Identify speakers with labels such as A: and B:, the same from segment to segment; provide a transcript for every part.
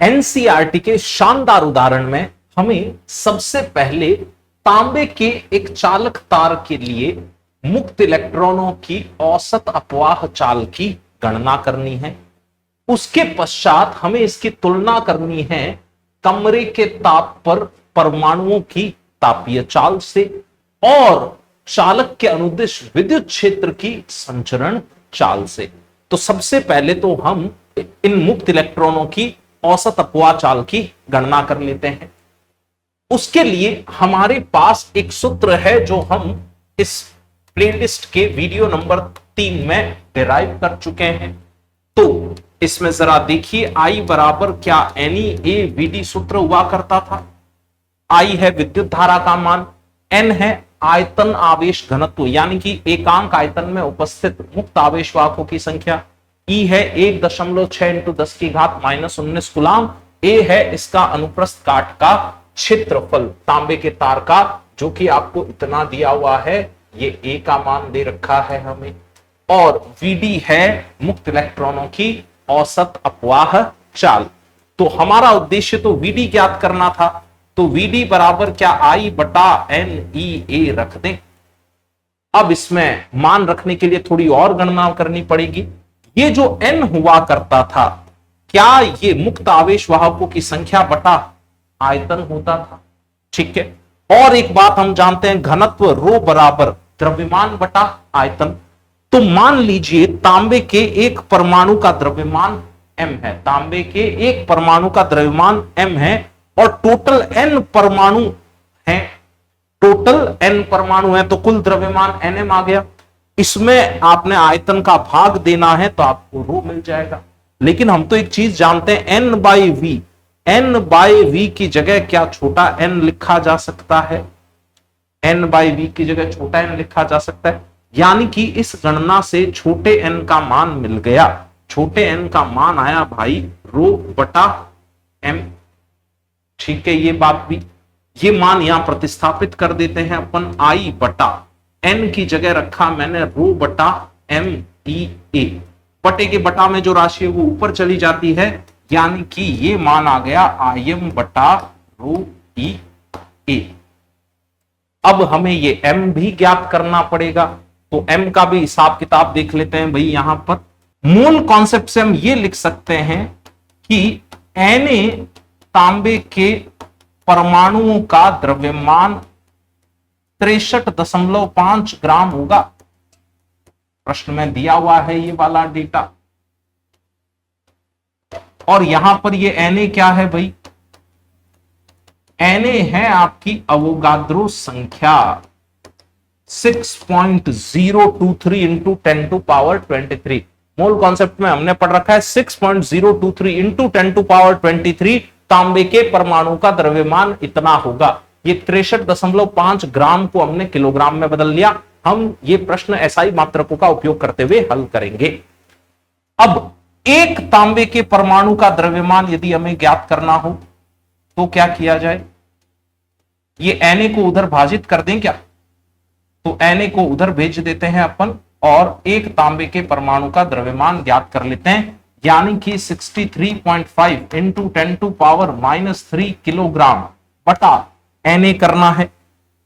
A: NCERT के शानदार उदाहरण में हमें सबसे पहले तांबे के एक चालक तार के लिए मुक्त इलेक्ट्रॉनों की औसत अपवाह चाल की गणना करनी है। उसके पश्चात हमें इसकी तुलना करनी है कमरे के ताप पर परमाणुओं की तापीय चाल से और चालक के अनुदिश विद्युत क्षेत्र की संचरण चाल से। तो सबसे पहले तो हम इन मुक्त इलेक्ट्रॉनों की औसत अपवाह चाल की गणना कर लेते हैं। उसके लिए हमारे पास एक सूत्र है जो हम इस प्लेलिस्ट के वीडियो नंबर 3 में डिराइव कर चुके हैं। तो इसमें जरा देखिए, आई बराबर क्या NeAVD सूत्र हुआ करता था। आई है विद्युत धारा का मान, N है आयतन आवेश घनत्व यानी कि एकांक आयतन में उपस्थित मुक्त आवेश वाहकों की संख्या, E है 1.6 × 10⁻⁻19 कूलाम, A है इसका अनुप्रस्थ काट का क्षेत्रफल तांबे के तार का, जो कि आपको इतना दिया हुआ है, ये A का मान दे रखा है हमें, और Vd है मुक्त इलेक्ट्रॉनों की औसत अपवाह चाल। तो हमारा उद्देश्य तो Vd ज्ञात करना था, तो Vd बराबर क्या I बटा NeA रख दें। अब इसमें मान रखने के लिए थोड़ी और गणना करनी पड़ेगी। ये जो N हुआ करता था, क्या ये मुक्त आवेश वाहकों की संख्या बटा आयतन होता था? ठीक है। और एक बात हम जानते हैं, घनत्व रो बराबर द्रव्यमान बटा आयतन। तो मान लीजिए तांबे के एक परमाणु का द्रव्यमान m है, तांबे के एक परमाणु का द्रव्यमान m है और टोटल n परमाणु है, टोटल n परमाणु है, तो कुल द्रव्यमान nm आ गया। इसमें आपने आयतन का भाग देना है तो आपको रो मिल जाएगा। लेकिन हम तो एक चीज जानते हैं, n/v की जगह क्या छोटा n लिखा जा सकता है? n/v की जगह छोटा n लिखा जा सकता है, यानी कि इस गणना से छोटे n का मान मिल गया। छोटे n का मान आया भाई रो बटा m। ठीक है, ये बात भी, ये मान यहां प्रतिस्थापित कर देते हैं अपन। I बटा n की जगह रखा मैंने रो बटा MEA, बटे के बटा में जो राशि है वो ऊपर चली जाती है, यानी कि ये मान आ गया Im बटा रो EA। अब हमें ये m भी ज्ञात करना पड़ेगा, तो m का भी हिसाब किताब देख लेते हैं भाई। यहां पर मूल कॉन्सेप्ट से हम ये लिख सकते हैं कि Na तांबे के परमाणुओं का द्रव्यमान 63.5 ग्राम होगा। प्रश्न में दिया हुआ है ये वाला डेटा, और यहां पर ये Na क्या है भाई? Na है आपकी अवोगाद्रो संख्या 6.023 × 10⁻23। मूल कॉन्सेप्ट में हमने पढ़ रखा है 6.023 × 10⁻23 तांबे के परमाणु का द्रव्यमान इतना होगा। ये 63.5 ग्राम को हमने किलोग्राम में बदल लिया। हम ये प्रश्न SI मात्रकों का उपयोग करते हुए हल करेंगे। अब एक तांबे के परमाणु का द्रव्यमान यदि हमें ज्ञात करना हो तो क्या किया जाए? ये Na को उधर भाजित कर दें क्या? तो Na को उधर भेज देते हैं अपन और एक तांबे के परमाणु का द्रव्यमान ज्ञात कर लेते हैं, यानी कि 63.5 × 10⁻³ किलोग्राम बटा Na करना है।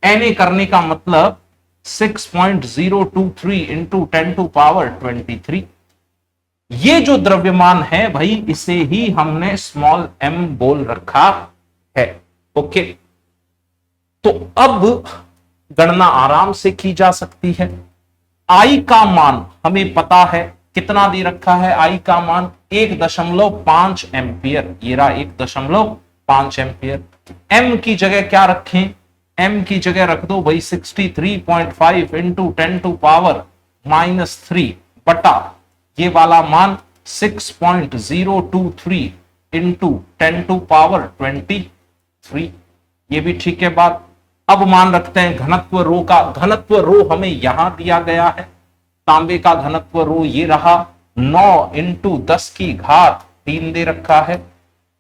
A: Na करने का मतलब 6.023 × 10⁻23। ये जो द्रव्यमान है भाई, इसे ही हमने स्मॉल m बोल रखा है। ओके, तो अब गणना आराम से की जा सकती है। I का मान हमें पता है, कितना दे रखा है? I का मान 1.5 एम्पियर, ये रहा 1.5 एम्पियर। m की जगह क्या रखें? m की जगह रख दो भाई 63.5 × 10⁻³ बटा ये वाला मान 6.023 × 10⁻23। ये भी ठीक है बात। अब मान रखते हैं घनत्व रो का। घनत्व रो हमें यहां दिया गया है, तांबे का घनत्व रो ये रहा 9 × 10⁻³ दे रखा है,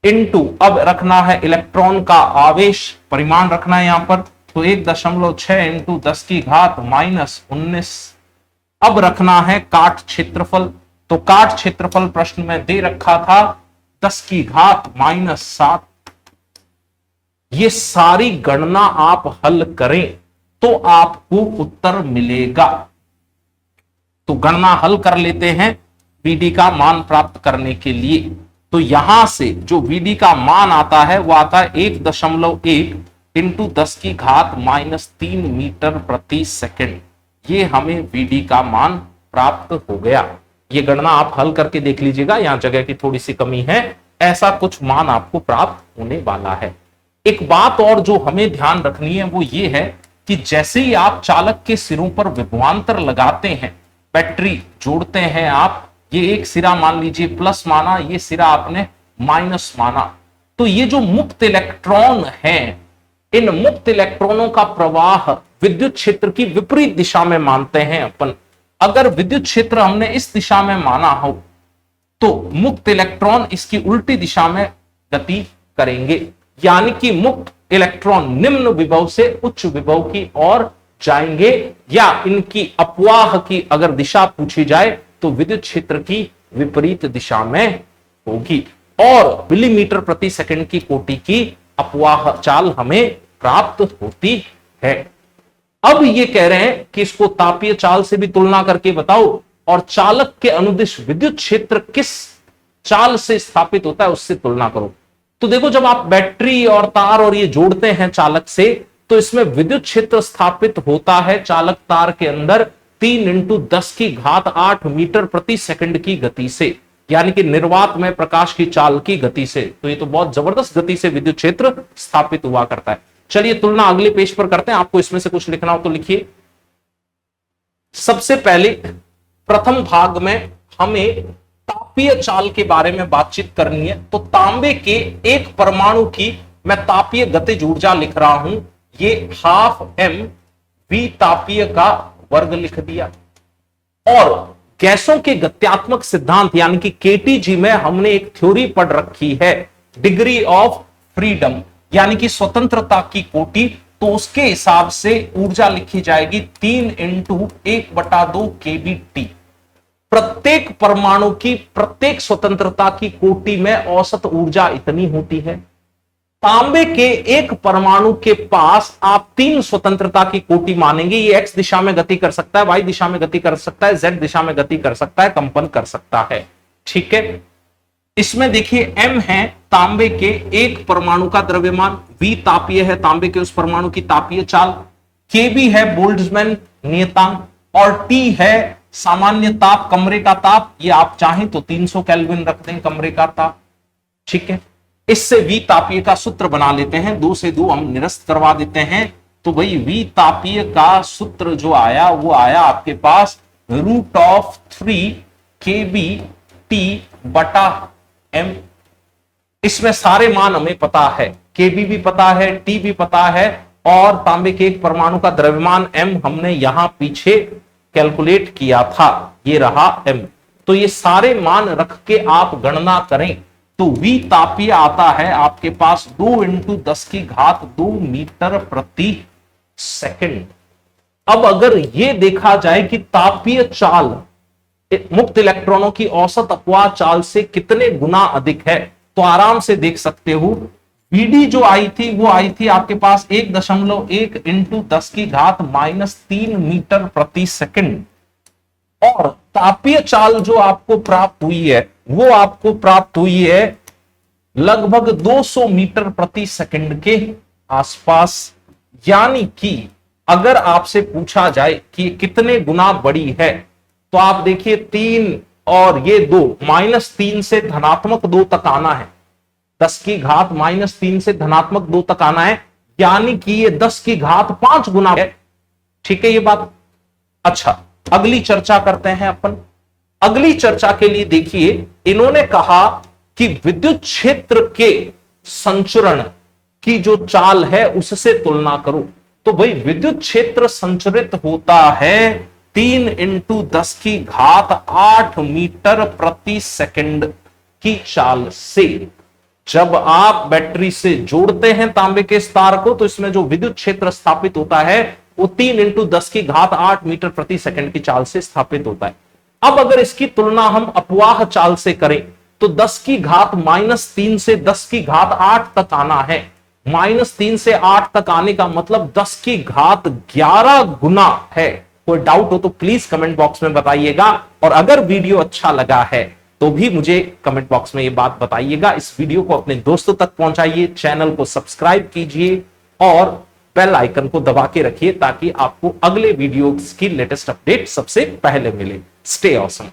A: इंटू अब रखना है इलेक्ट्रॉन का आवेश परिमाण रखना है यहां पर, तो 1.6 × 10⁻⁻19। अब रखना है काट क्षेत्रफल, तो काट क्षेत्रफल प्रश्न में दे रखा था 10 की घात -7। ये सारी गणना आप हल करें तो आपको उत्तर मिलेगा। तो गणना हल कर लेते हैं Vd का मान प्राप्त करने के लिए। तो यहां से जो Vd का मान आता है वो आता है 1.1 इंटू 10 की घात -3 मीटर प्रति सेकंड। ये हमें Vd का मान प्राप्त हो गया। ये गणना आप हल करके देख लीजिएगा, यहां जगह की थोड़ी सी कमी है, ऐसा कुछ मान आपको प्राप्त होने वाला है। एक बात और जो हमें ध्यान रखनी है वो ये है कि जैसे ही आप चालक के सिरों पर विभवांतर लगाते हैं, बैटरी जोड़ते हैं आप, ये एक सिरा मान लीजिए प्लस माना, ये सिरा आपने माइनस माना, तो ये जो मुक्त इलेक्ट्रॉन हैं, इन मुक्त इलेक्ट्रॉनों का प्रवाह विद्युत क्षेत्र की विपरीत दिशा में मानते हैं अपन। अगर विद्युत क्षेत्र हमने इस दिशा में माना हो तो मुक्त इलेक्ट्रॉन इसकी उल्टी दिशा में गति करेंगे, यानी कि मुक्त इलेक्ट्रॉन निम्न विभव से उच्च विभव की ओर जाएंगे, या इनकी अपवाह की अगर दिशा पूछी जाए तो विद्युत क्षेत्र की विपरीत दिशा में होगी, और मिलीमीटर प्रति सेकंड की कोटि की अपवाह चाल हमें प्राप्त होती है। अब ये कह रहे हैं कि इसको तापीय चाल से भी तुलना करके बताओ, और चालक के अनुदिश विद्युत क्षेत्र किस चाल से स्थापित होता है उससे तुलना करो। तो देखो, जब आप बैटरी और तार और ये जोड़ते हैं चालक से, तो इसमें विद्युत क्षेत्र स्थापित होता है चालक तार के अंदर 3 इंटू 10 की घात 8 मीटर प्रति सेकंड की गति से, यानी कि निर्वात में प्रकाश की चाल की गति से। तो ये तो बहुत जबरदस्त गति से विद्युत क्षेत्र स्थापित हुआ करता है। चलिए तुलना अगले पेज पर करते हैं, आपको इसमें से कुछ लिखना हो तो लिखिए। सबसे पहले प्रथम भाग में हमें तापीय चाल के बारे में बातचीत करनी है। तो तांबे के एक परमाणु की मैं तापीय गतिज ऊर्जा लिख रहा हूं, ये 12m तापीय का वर्ग लिख दिया। और गैसों के गत्यात्मक सिद्धांत यानी कि केटीजी में हमने एक थ्योरी पढ़ रखी है, डिग्री ऑफ फ्रीडम यानी कि स्वतंत्रता की कोटि। तो उसके हिसाब से ऊर्जा लिखी जाएगी 3 इंटू 1/2 kBT। प्रत्येक परमाणु की प्रत्येक स्वतंत्रता की कोटि में औसत ऊर्जा इतनी होती है। तांबे के एक परमाणु के पास आप 3 स्वतंत्रता की कोटि मानेंगे। ये x दिशा में गति कर सकता है, y दिशा में गति कर सकता है, z दिशा में गति कर सकता है, कंपन कर सकता है। ठीक है, इसमें देखिए m है तांबे के एक परमाणु का द्रव्यमान, v तापीय है तांबे के उस परमाणु की तापीय चाल, kb है बोल्ट्जमैन नियतांक, और T है सामान्य ताप, कमरे का ताप। ये आप चाहें तो 300 केल्विन रख दें कमरे का ताप। ठीक है, इससे V तापीय का सूत्र बना लेते हैं, 2 से 2 हम निरस्त करवा देते हैं। तो भाई V तापीय का सूत्र जो आया वो आया आपके पास √3 kBT/m। इसमें सारे मान हमें पता है, kb भी पता है, T भी पता है, और तांबे के एक परमाणु का द्रव्यमान m हमने यहां पीछे कैलकुलेट किया था, ये रहा m। तो ये सारे मान रख के आप गणना करें तो V तापीय आता है आपके पास 2 इंटू 10 की घात 2 मीटर प्रति सेकंड। अब अगर ये देखा जाए कि तापीय चाल मुक्त इलेक्ट्रॉनों की औसत अपवाह चाल से कितने गुना अधिक है, तो आराम से देख सकते हो। Vd जो आई थी वो आई थी आपके पास 1.1 इंटू 10 की घात -3 मीटर प्रति सेकंड, और तापीय चाल जो आपको प्राप्त हुई है वो आपको प्राप्त हुई है लगभग 200 मीटर प्रति सेकंड के आसपास। यानी कि अगर आपसे पूछा जाए कि कितने गुना बड़ी है, तो आप देखिए 3 और ये 2, -3 से धनात्मक 2 तक आना है, 10 की घात -3 से धनात्मक 2 तक आना है, यानी कि ये 10 की घात 5 गुना है। ठीक है ये बात। अच्छा, अगली चर्चा करते हैं अपन। अगली चर्चा के लिए देखिए, इन्होंने कहा कि विद्युत क्षेत्र के संचरण की जो चाल है उससे तुलना करो। तो भाई विद्युत क्षेत्र संचरित होता है 3 इंटू 10 की घात 8 मीटर प्रति सेकंड की चाल से। जब आप बैटरी से जोड़ते हैं तांबे के तार को, तो इसमें जो विद्युत क्षेत्र स्थापित होता है वो 3 इंटू 10 की घात 8 मीटर प्रति सेकंड की चाल से स्थापित होता है। अब अगर इसकी तुलना हम अपवाह चाल से करें, तो 10 की घात -3 से 10 की घात 8 तक आना है। -3 से 8 तक आने का मतलब 10 की घात 11 गुना है। कोई डाउट हो तो प्लीज कमेंट बॉक्स में बताइएगा, और अगर वीडियो अच्छा लगा है तो भी मुझे कमेंट बॉक्स में ये बात बताइएगा। इस वीडियो को अपने दोस्तों तक पहुंचाइए, चैनल को सब्सक्राइब कीजिए और बेल आइकन को दबा के रखिए ताकि आपको अगले वीडियोस की लेटेस्ट अपडेट सबसे पहले मिले। Stay awesome.